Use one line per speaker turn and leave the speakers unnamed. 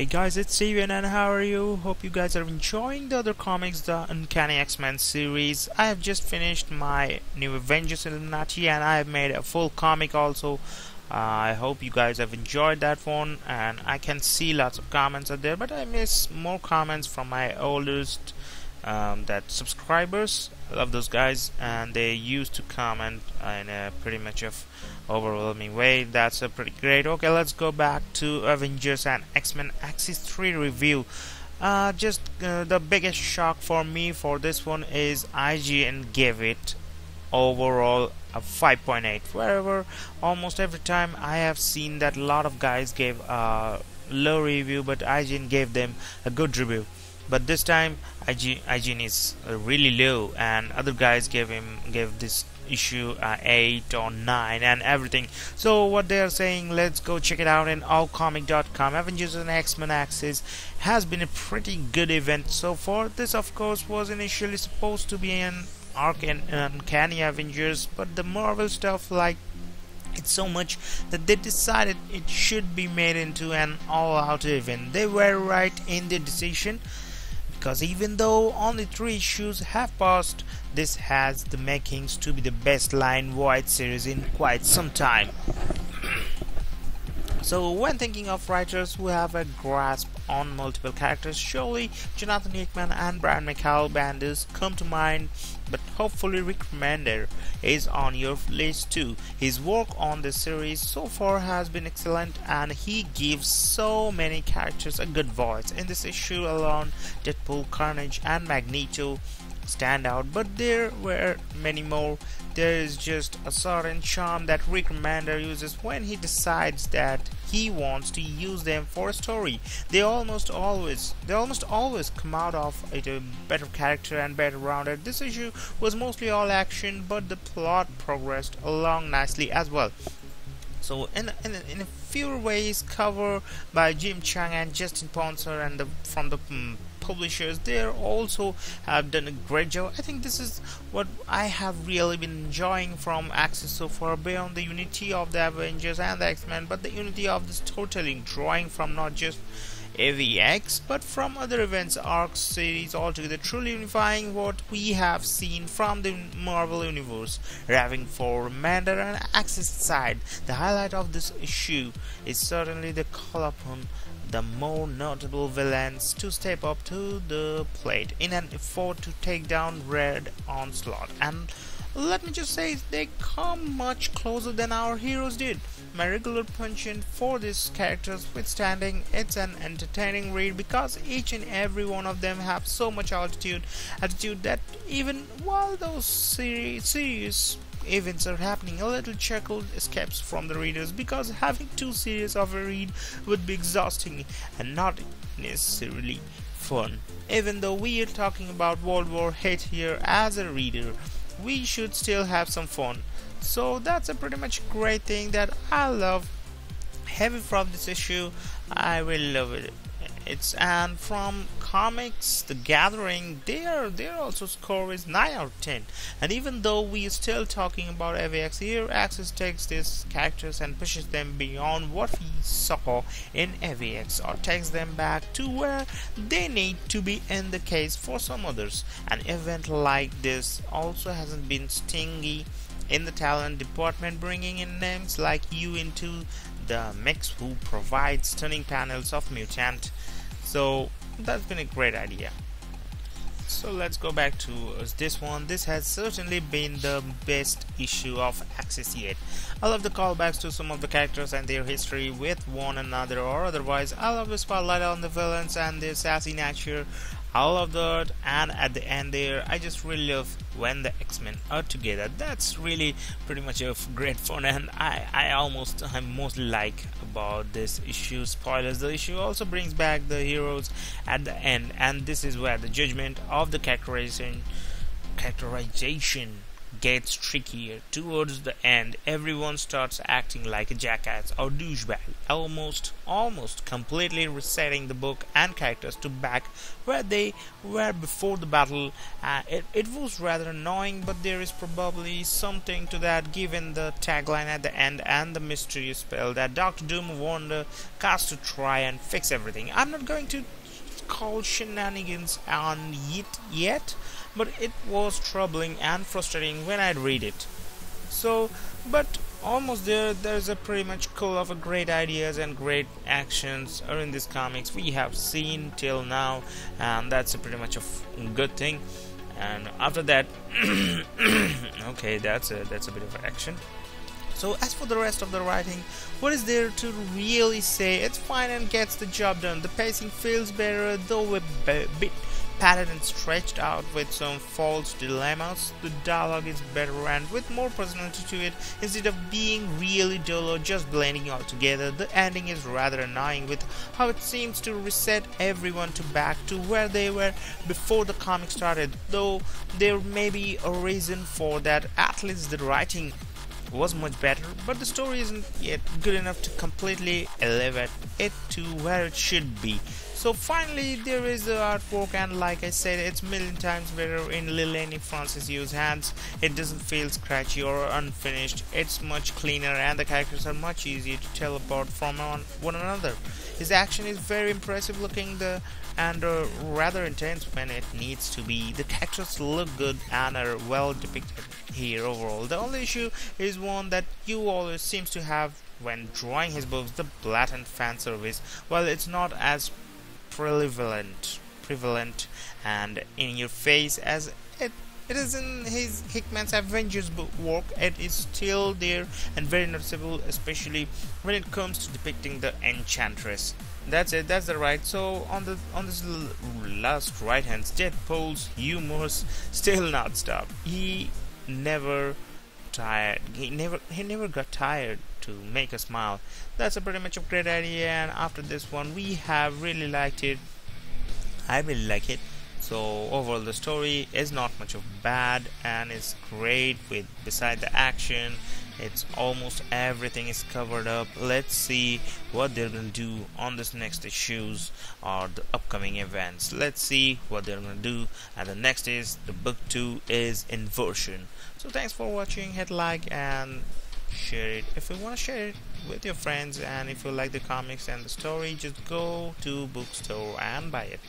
Hey guys, it's Steven and how are you? Hope you guys are enjoying the other comics, the Uncanny X-Men series. I have just finished my new Avengers Illuminati and I have made a full comic also. I hope you guys have enjoyed that one, and I can see lots of comments out there, but I miss more comments from my oldest that subscribers. I love those guys, and they used to comment in a pretty much of overwhelming way. That's a pretty great. Okay, let's go back to Avengers and X-Men Axis 3 review. The biggest shock for me for this one is IGN gave it overall a 5.8, wherever almost every time I have seen that a lot of guys gave a low review, but IGN gave them a good review. But this time IGN is really low, and other guys gave this issue 8 or 9 and everything. So what they are saying, let's go check it out in allcomic.com. Avengers and X-Men Axis has been a pretty good event so far. This of course was initially supposed to be an Uncanny Avengers, but the Marvel stuff liked it so much that they decided it should be made into an all-out event. They were right in their decision, because even though only 3 issues have passed, this has the makings to be the best line-wide series in quite some time. So when thinking of writers who have a grasp on multiple characters, surely Jonathan Hickman and Brian Michael Bendis come to mind, but hopefully Rick Remender is on your list too. His work on this series so far has been excellent, and he gives so many characters a good voice. In this issue alone, Deadpool, Carnage and Magneto stand out, but there were many more. There is just a certain charm that Rick Remender uses when he decides that he wants to use them for a story. They almost always come out of a better character and better rounded. This issue was mostly all action, but the plot progressed along nicely as well. So in a few ways, cover by Jim Cheung and Justin Ponser and from the publishers, they also have done a great job. I think this is what I have really been enjoying from Axis so far, beyond the unity of the Avengers and the X-Men, but the unity of the storytelling, drawing from not just AVX but from other events, arcs, series altogether, truly unifying what we have seen from the Marvel Universe. Having for Remender and Axis side, the highlight of this issue is certainly the call upon the more notable villains to step up to the plate in an effort to take down Red Onslaught. And let me just say, they come much closer than our heroes did. My regular penchant for these characters withstanding, it's an entertaining read because each and every one of them have so much attitude that even while those serious events are happening, a little chuckle escapes from the readers, because having 2 series of a read would be exhausting and not necessarily fun. Even though we are talking about World War hate here, as a reader we should still have some fun. So that's a pretty much great thing that I love having from this issue. I really love it. And from comics, The Gathering, their also score is 9 out of 10. And even though we are still talking about AVX here, Axis takes these characters and pushes them beyond what we saw in AVX, or takes them back to where they need to be in the case for some others. An event like this also hasn't been stingy in the talent department, bringing in names like you into the mix who provide stunning panels of mutant. So that's been a great idea. So let's go back to this one. This has certainly been the best issue of Axis yet. I love the callbacks to some of the characters and their history with one another or otherwise. I love the spotlight on the villains and their sassy nature. I love that, and at the end there, I just really love when the X-Men are together. That's really pretty much of great fun, and I mostly like about this issue. Spoilers, the issue also brings back the heroes at the end, and this is where the judgment of the characterization gets trickier. Towards the end, everyone starts acting like a jackass or douchebag, almost completely resetting the book and characters to back where they were before the battle. It was rather annoying, but there is probably something to that given the tagline at the end and the mysterious spell that Doctor Doom warned cast to try and fix everything. I'm not going to call shenanigans on it yet, but it was troubling and frustrating when I read it. So, but almost there's a pretty much full of great ideas and great actions are in these comics we have seen till now, and that's a pretty much a good thing. And after that, okay, that's a bit of action. So as for the rest of the writing, what is there to really say? It's fine and gets the job done. The pacing feels better, though a bit padded and stretched out with some false dilemmas. The dialogue is better and with more personality to it instead of being really dull or just blending all together. The ending is rather annoying with how it seems to reset everyone to back to where they were before the comic started, though there may be a reason for that. At least the writing was much better, but the story isn't yet good enough to completely elevate it to where it should be. So finally, there is the artwork, and like I said, it's a million times better in Lilani Francis Yu's hands. It doesn't feel scratchy or unfinished. It's much cleaner, and the characters are much easier to tell apart from one another. His action is very impressive looking, and rather intense when it needs to be. The characters look good and are well depicted here overall. The only issue is one that Yu always seems to have when drawing his books: the blatant fan service. While it's not as prevalent and in your face as it is in his Hickman's Avengers book work, it is still there and very noticeable, especially when it comes to depicting the Enchantress. That's it, that's the right. So on this last right hand, Deadpool's humor's still not stop. He never got tired to make us smile. That's a pretty much a great idea, and after this one we have really liked it. I really like it. So overall the story is not much of bad and it's great. With beside the action, it's almost everything is covered up. Let's see what they're gonna do on this next issues or the upcoming events. Let's see what they're gonna do. And the next is the book 2 is Inversion. So thanks for watching. Hit like and share it if you want to share it with your friends, and if you like the comics and the story, just go to bookstore and buy it.